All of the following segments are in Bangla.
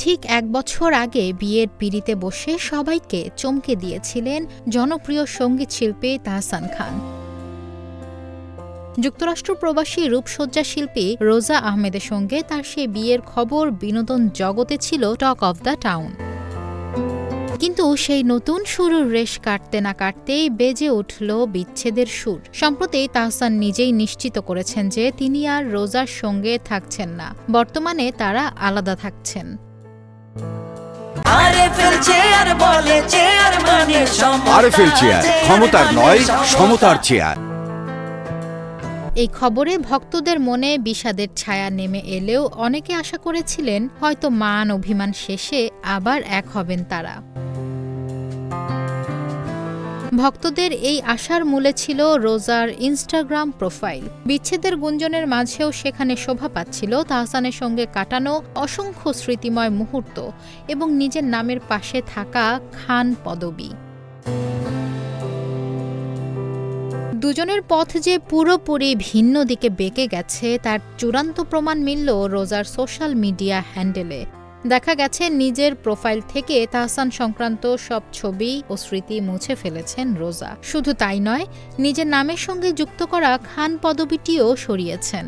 ঠিক ১ বছর আগে বিয়ের পিঁড়িতে বসে সবাইকে চমকে দিয়েছিলেন জনপ্রিয় সঙ্গীত শিল্পী তাহসান খান। যুক্তরাষ্ট্র প্রবাসী রূপসজ্জা শিল্পী রোজা আহমেদের সঙ্গে তার সেই বিয়ের খবর বিনোদন জগতে ছিল টক অব দ্য টাউন। কিন্তু সেই নতুন শুরুর রেশ কাটতে না কাটতেই বেজে উঠল বিচ্ছেদের সুর। সম্প্রতি তাহসান নিজেই নিশ্চিত করেছেন যে তিনি আর রোজার সঙ্গে থাকছেন না, বর্তমানে তারা আলাদা থাকছেন। আরএফএল চেয়ার, ক্ষমতার নয় সমতার চেয়ার। এই খবরে ভক্তদের মনে বিষাদের ছায়া নেমে এলেও অনেকে আশা করেছিলেন হয়তো মান অভিমান শেষে আবার এক হবেন তারা। ভক্তদের এই আশার মূলে ছিল রোজার ইনস্টাগ্রাম প্রোফাইল। বিচ্ছেদের গুঞ্জনের মাঝেও সেখানে শোভা পাচ্ছিল তাহসানের সঙ্গে কাটানো অসংখ্য স্মৃতিময় মুহূর্ত এবং নিজের নামের পাশে থাকা খান পদবি। দুজনের পথ যে পুরোপুরি ভিন্ন দিকে বেঁকে গেছে তার চূড়ান্ত প্রমাণ মিলল রোজার সোশ্যাল মিডিয়া হ্যান্ডেলে। দেখা গেছে নিজের প্রোফাইল থেকে তাহসান সংক্রান্ত সব ছবি ও স্মৃতি মুছে ফেলেছেন রোজা। শুধু তাই নয়, নিজের নামের সঙ্গে যুক্ত করা খান পদবিটিও সরিয়েছেন।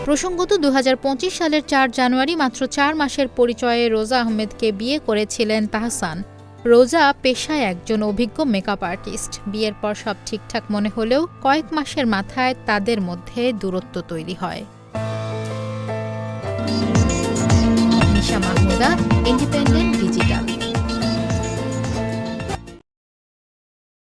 প্রসঙ্গত ২০২৫ সালের ৪ জানুয়ারি মাত্র ৪ মাসের পরিচয়ে রোজা আহমেদকে বিয়ে করেছিলেন তাহসান। রোজা পেশায় একজন অভিজ্ঞ মেকআপ আর্টিস্ট। বিয়ের পর সব ঠিকঠাক মনে হলেও কয়েক মাসের মাথায় তাদের মধ্যে দূরত্ব তৈরি হয়। নিশা মাহমুদা, ইন্ডিপেন্ডেন্ট ডিজিটাল।